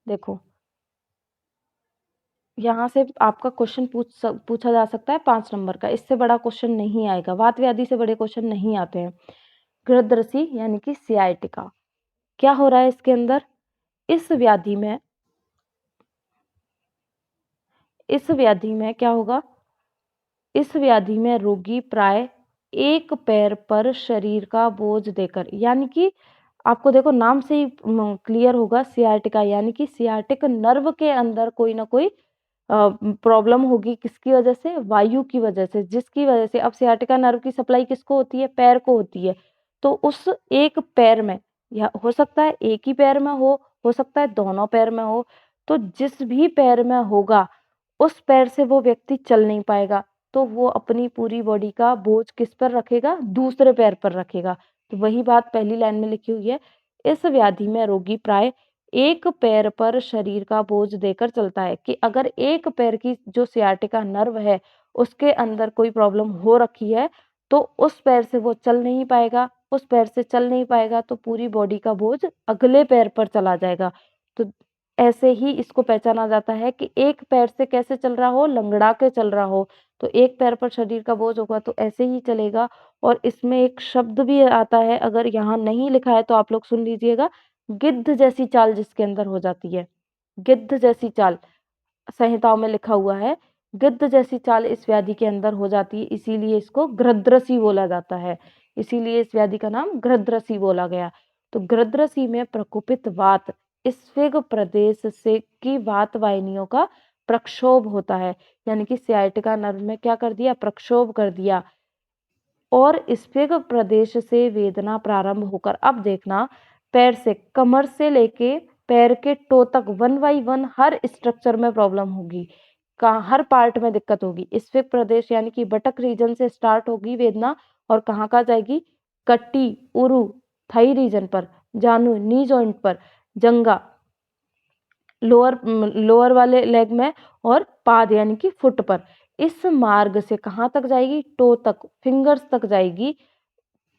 देखो, यहाँ से आपका क्वेश्चन पूछा जा सकता है 5 नंबर का, इससे बड़ा क्वेश्चन नहीं आएगा। वात व्याधि से बड़े क्वेश्चन नहीं आते हैं। गृहदृषि यानी कि सियाटिका, क्या हो रहा है इसके अंदर? इस व्याधि में क्या होगा? इस व्याधि में रोगी प्राय एक पैर पर शरीर का बोझ देकर, यानी कि आपको देखो नाम से ही क्लियर होगा, सियाटिका यानी कि सियाटिक नर्व के अंदर कोई ना कोई प्रॉब्लम होगी। किसकी वजह से? वायु की वजह से, जिसकी वजह से अब सियाटिका नर्व की सप्लाई किसको होती है? पैर को होती है। तो उस एक पैर में, या हो सकता है एक ही पैर में हो सकता है दोनों पैर में हो, तो जिस भी पैर में होगा उस पैर से वो व्यक्ति चल नहीं पाएगा, तो वो अपनी पूरी बॉडी का बोझ किस पर रखेगा? दूसरे पैर पर रखेगा। तो वही बात पहली लाइन में लिखी हुई है, इस व्याधि में रोगी प्राय एक पैर पर शरीर का बोझ देकर चलता है, कि अगर एक पैर की जो सियाटिका नर्व है उसके अंदर कोई प्रॉब्लम हो रखी है, तो उस पैर से वो चल नहीं पाएगा। उस पैर से चल नहीं पाएगा तो पूरी बॉडी का बोझ अगले पैर पर चला जाएगा। तो ऐसे ही इसको पहचाना जाता है कि एक पैर से कैसे चल रहा हो? लंगड़ा के चल रहा हो। तो एक पैर पर शरीर का बोझ होगा तो ऐसे ही चलेगा। और इसमें एक शब्द भी आता है, अगर यहाँ नहीं लिखा है तो आप लोग सुन लीजिएगा, गिद्ध जैसी चाल जिसके अंदर हो जाती है। गिद्ध जैसी चाल संहिताओं में लिखा हुआ है, गिद्ध जैसी चाल इस व्याधि के अंदर हो जाती है, इसीलिए इसको गृध्रसी बोला जाता है। इसीलिए इस व्याधि का नाम गृध्रसी बोला गया। तो गृध्रसी में प्रकोपित वात, स्फिग प्रदेश से की वात वाहिनियों का प्रक्षोभ होता है, यानी कि सियाटिका नर्व में क्या कर दिया? प्रक्षोभ कर दिया। और स्फिग प्रदेश से वेदना प्रारंभ होकर, अब देखना, पैर से, कमर से लेके पैर के टो तक, 1 बाई 1 हर स्ट्रक्चर में प्रॉब्लम होगी, कहाँ हर पार्ट में दिक्कत होगी। स्फिग प्रदेश यानी कि बटक रीजन से स्टार्ट होगी वेदना, और कहाँ का जाएगी? कट्टी, उरु, थाई रीजन पर, जानू, नी जॉइंट पर, जंगा, लोअर वाले लेग में, और पाद यानी कि फुट पर। इस मार्ग से कहाँ तक जाएगी? टो तक, फिंगर्स तक जाएगी,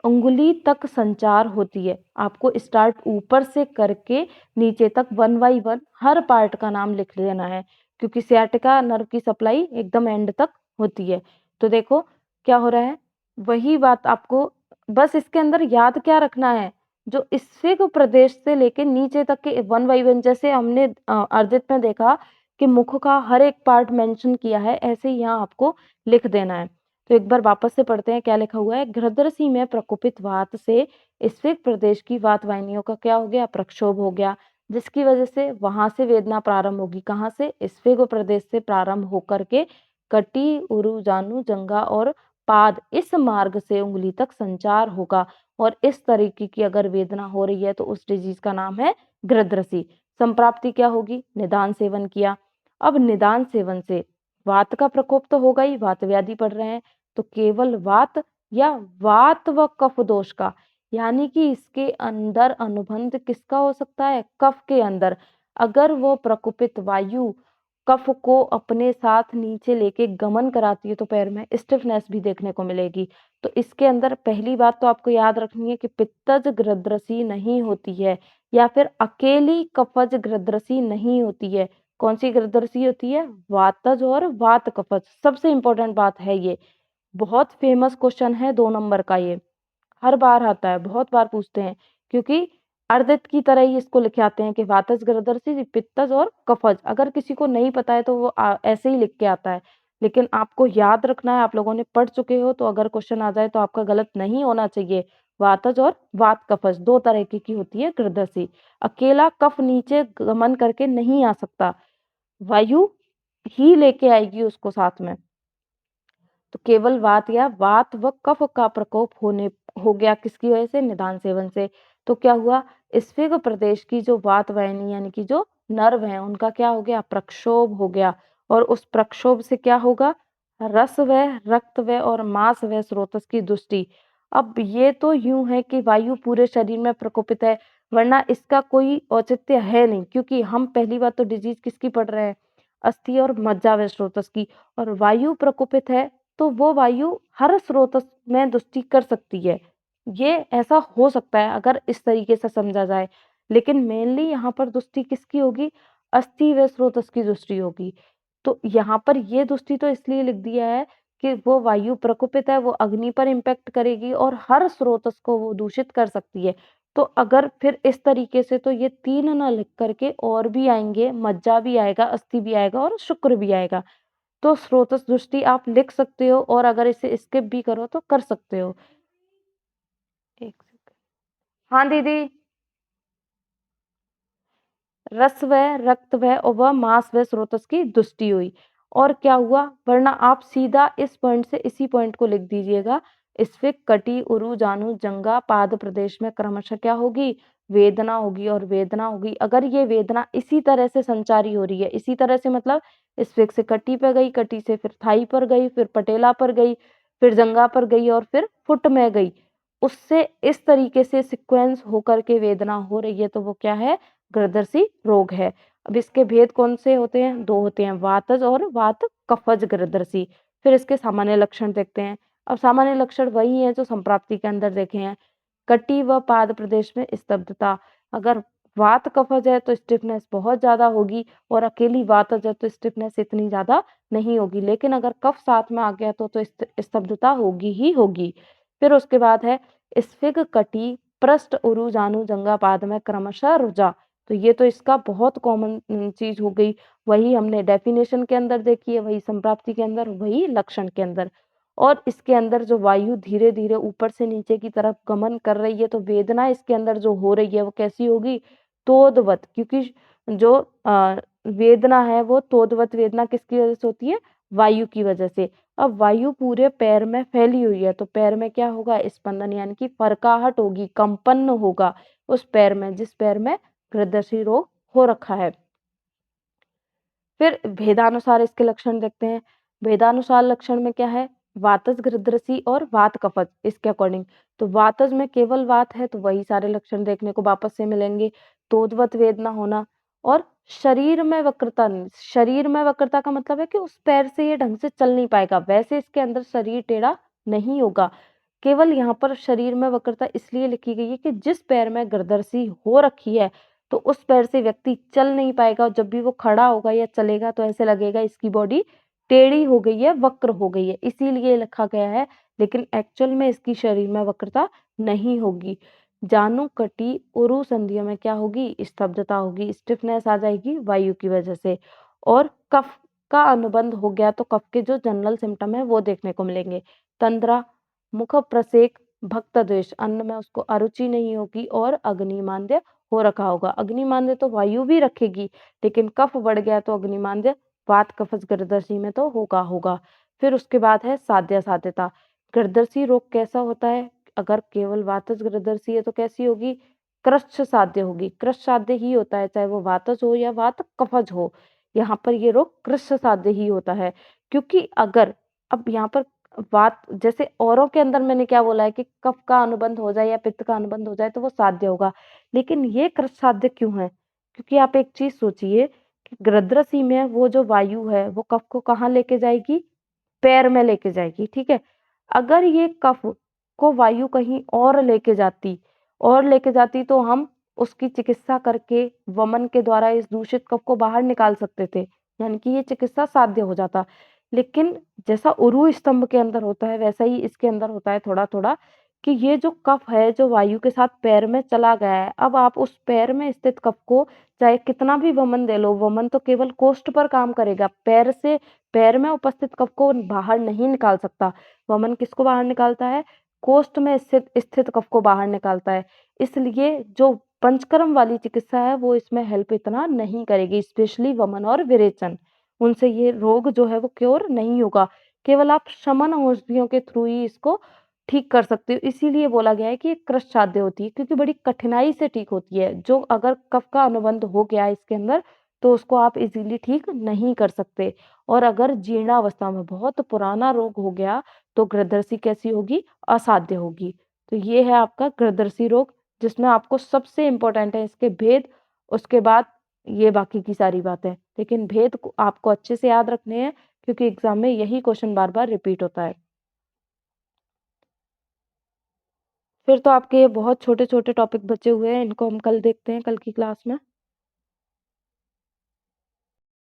उंगली तक संचार होती है। आपको स्टार्ट ऊपर से करके नीचे तक 1 बाई 1 हर पार्ट का नाम लिख लेना है, क्योंकि सियाटिका नर्व की सप्लाई एकदम एंड तक होती है। तो देखो क्या हो रहा है, वही बात आपको बस इसके अंदर याद क्या रखना है, जो स्फिग प्रदेश से लेके नीचे तक के 1 बाई 1, जैसे हमने अर्जित में देखा कि मुख का हर एक पार्ट मेंशन किया है, ऐसे ही यहाँ आपको लिख देना है। तो एक बार वापस से पढ़ते हैं, क्या लिखा हुआ है? गृध्रसी में प्रकोपित वात से स्फिग प्रदेश की वात वाहिनियों का क्या हो गया? प्रक्षोभ हो गया, जिसकी वजह से वहां से वेदना प्रारंभ होगी। कहाँ से? स्फिग प्रदेश से प्रारंभ होकर के कटी, उरु, जानू, जंगा और पाद, इस मार्ग से उंगली तक संचार होगा। और इस तरीके की अगर वेदना हो रही है तो उस डिजीज का नाम है गृध्रसी। संप्राप्ति क्या होगी? निदान सेवन किया। अब निदान सेवन से वात का प्रकोप तो होगा ही, वात व्याधि पड़ रहे हैं, तो केवल वात या वात व कफ दोष का, यानी कि इसके अंदर अनुबंध किसका हो सकता है? कफ के अंदर। अगर वो प्रकोपित वायु कफ को अपने साथ नीचे लेके गमन कराती है तो पैर में स्टिफनेस भी देखने को मिलेगी। तो इसके अंदर पहली बात तो आपको याद रखनी है कि पित्तज गृध्रसी नहीं होती है, या फिर अकेली कफज गृध्रसी नहीं होती है। कौन सी गृध्रसी होती है? वातज और वात कफज। सबसे इंपॉर्टेंट बात है ये, बहुत फेमस क्वेश्चन है 2 नंबर का, ये हर बार आता है, बहुत बार पूछते हैं, क्योंकि अर्दित की तरह ही इसको लिखे आते हैं कि वातज, गृध्रसी, पित्तज और कफज। अगर किसी को नहीं पता है तो वो ऐसे ही लिख के आता है, लेकिन आपको याद रखना है, आप लोगों ने पढ़ चुके हो, तो अगर क्वेश्चन आ जाए तो आपका गलत नहीं होना चाहिए। वातज और वात कफज 2 तरह की होती है गृध्रसी। अकेला कफ नीचे गमन करके नहीं आ सकता, वायु ही लेके आएगी उसको साथ में। तो केवल वात या वात व कफ का प्रकोप हो गया, किसकी वजह से? निदान सेवन से। तो क्या हुआ? स्फिग प्रदेश की जो वात वाहिनी यानी कि जो नर्व है उनका क्या हो गया? प्रक्षोभ हो गया। और उस प्रक्षोभ से क्या होगा? रस व रक्त व और मांस व स्रोतस की दुष्टि। अब ये तो यूं है कि वायु पूरे शरीर में प्रकोपित है, वरना इसका कोई औचित्य है नहीं, क्योंकि हम पहली बात तो डिजीज किसकी पढ़ रहे हैं? अस्थि और मज्जा व स्रोतस की। और वायु प्रकोपित है तो वो वायु हर स्रोत में दुष्टि कर सकती है। ये ऐसा हो सकता है अगर इस तरीके से समझा जाए, लेकिन मेनली यहाँ पर दुष्टि किसकी होगी? अस्थि व स्रोतस की दृष्टि होगी। तो यहाँ पर ये दृष्टि तो इसलिए लिख दिया है कि वो वायु प्रकोपित है, वो अग्नि पर इम्पैक्ट करेगी और हर स्रोतस को वो दूषित कर सकती है। तो अगर फिर इस तरीके से तो ये 3 ना लिख करके और भी आएँगे, मज्जा भी आएगा, अस्थि भी आएगा और शुक्र भी आएगा। तो स्रोतस दृष्टि आप लिख सकते हो और अगर इसे स्किप भी करो तो कर सकते हो। 1 सेकंड। हाँ दीदी। रस व रक्त व मांस व स्रोतस की दुष्टि हुई। और क्या हुआ, वरना आप सीधा इस पॉइंट से इसी पॉइंट को लिख दीजिएगा। स्फिक, कटी, उरु, जानु, जंगा, पाद प्रदेश में क्रमशः क्या होगी, वेदना होगी और वेदना होगी। अगर ये वेदना इसी तरह से संचारी हो रही है, इसी तरह से मतलब स्फिक से कटी पे गई, कटी से फिर थाई पर गई, फिर पटेला पर गई, फिर जंगा पर गई और फिर फुट में गई, उससे इस तरीके से सीक्वेंस होकर के वेदना हो रही है, तो वो क्या है, ग्रदर्शी रोग है। अब इसके भेद कौन से होते हैं, 2 होते हैं, वातज और वात कफज ग्रदर्शी। फिर इसके सामान्य लक्षण देखते हैं। अब सामान्य लक्षण वही है जो संप्राप्ति के अंदर देखे हैं। कटी व पाद प्रदेश में स्तब्धता। अगर वात कफज है तो स्टिफनेस बहुत ज्यादा होगी और अकेली वातज है तो स्टिफनेस इतनी ज्यादा नहीं होगी, लेकिन अगर कफ साथ में आ गया तो स्तब्धता होगी ही होगी। फिर उसके बाद है स्फिग, कटी, पृष्ठ, उरु, जानु, जंगा, पाद में क्रमशः रुजा। तो ये तो इसका बहुत कॉमन चीज हो गई। वही हमने डेफिनेशन के अंदर देखी है, वही संप्राप्ति के अंदर, वही लक्षण के अंदर। और इसके अंदर जो वायु धीरे धीरे ऊपर से नीचे की तरफ गमन कर रही है, तो वेदना इसके अंदर जो हो रही है वो कैसी होगी, तोदवत। क्योंकि जो वेदना है वो तोदवत वेदना किसकी वजह से होती है, वायु की वजह से। अब वायु पूरे पैर में फैली हुई है तो पैर में क्या होगा, स्पंदन यानी कि फरकाहट होगी, कंपन होगा उस पैर में जिस पैर में हृदय रोग हो रखा है। फिर भेदानुसार इसके लक्षण देखते हैं। भेदानुसार लक्षण में क्या है, वातज गृध्रसी और वात कफज इसके अकॉर्डिंग। तो वातज में केवल वात है तो वही सारे लक्षण देखने को वापस से मिलेंगे, तोदवत वेदना होना और शरीर में वक्रता। शरीर में वक्रता का मतलब है कि उस पैर से ये ढंग से चल नहीं पाएगा, वैसे इसके अंदर शरीर टेढ़ा नहीं होगा। केवल यहाँ पर शरीर में वक्रता इसलिए लिखी गई है कि जिस पैर में गर्दरसी हो रखी है तो उस पैर से व्यक्ति चल नहीं पाएगा और जब भी वो खड़ा होगा या चलेगा तो ऐसे लगेगा इसकी बॉडी टेढ़ी हो गई है, वक्र हो गई है, इसीलिए लिखा गया है। लेकिन एक्चुअल में इसकी शरीर में वक्रता नहीं होगी। जानु, कटी, उरु संधियों में क्या होगी, स्तब्धता होगी, स्टिफनेस आ जाएगी वायु की वजह से। और कफ का अनुबंध हो गया तो कफ के जो जनरल सिम्टम है वो देखने को मिलेंगे। तंद्रा, मुख प्रसेक, भक्त द्वेष, अन्न में उसको अरुचि नहीं होगी और अग्निमांद्य हो रखा होगा। अग्निमांद्य तो वायु भी रखेगी, लेकिन कफ बढ़ गया तो अग्निमांद्य वात कफज गर्दशी में तो होगा। फिर उसके बाद है साध्य साध्यता। गर्दशी रोग कैसा होता है, अगर केवल वातज गर्दशी है तो कैसी होगी, कृच्छ साध्य होगी। कृच्छ साध्य ही होता है, चाहे वो वातज हो या वात कफज हो। यहाँ पर ये रोग कृच्छ साध्य ही होता है, क्योंकि अगर अब यहाँ पर बात जैसे औरों के अंदर मैंने क्या बोला है कि कफ का अनुबंध हो जाए या पित्त का अनुबंध हो जाए तो वो साध्य होगा, लेकिन ये कृत साध्य क्यों है, क्योंकि आप एक चीज सोचिए कि गृध्रसी में वो जो वायु है वो कफ को कहाँ लेके जाएगी, पैर में लेके जाएगी, ठीक है। अगर ये कफ को वायु कहीं और लेके जाती तो हम उसकी चिकित्सा करके वमन के द्वारा इस दूषित कफ को बाहर निकाल सकते थे, यानी कि ये चिकित्सा साध्य हो जाता। लेकिन जैसा उरु स्तंभ के अंदर होता है वैसा ही इसके अंदर होता है थोड़ा थोड़ा, कि ये जो कफ है जो वायु के साथ पैर में चला गया है, अब आप उस पैर में स्थित कफ को चाहे कितना भी वमन दे लो, वमन तो केवल कोष्ठ पर काम करेगा, पैर से पैर में उपस्थित कफ को बाहर नहीं निकाल सकता। वमन किसको बाहर निकालता है, कोष्ठ में स्थित स्थित कफ को बाहर निकालता है। इसलिए जो पंचकर्म वाली चिकित्सा है वो इसमें हेल्प इतना नहीं करेगी, स्पेशली वमन और विरेचन, उनसे ये रोग जो है वो क्योर नहीं होगा। केवल आप शमन औषधियों के थ्रू ही इसको ठीक कर सकते हो। इसीलिए बोला गया है कि ये कृष्ण साध्य होती है, क्योंकि बड़ी कठिनाई से ठीक होती है। जो अगर कफ का अनुबंध हो गया है इसके अंदर तो उसको आप इजीली ठीक नहीं कर सकते। और अगर जीर्णावस्था में बहुत पुराना रोग हो गया तो गृद्धरसी कैसी होगी, असाध्य होगी। तो ये है आपका गृद्धरसी रोग, जिसमें आपको सबसे इम्पोर्टेंट है इसके भेद, उसके बाद ये बाकी की सारी बातें। लेकिन भेद को आपको अच्छे से याद रखने हैं, क्योंकि एग्जाम में यही क्वेश्चन बार बार रिपीट होता है। फिर तो आपके ये बहुत छोटे छोटे टॉपिक बचे हुए हैं, इनको हम कल देखते हैं, कल की क्लास में।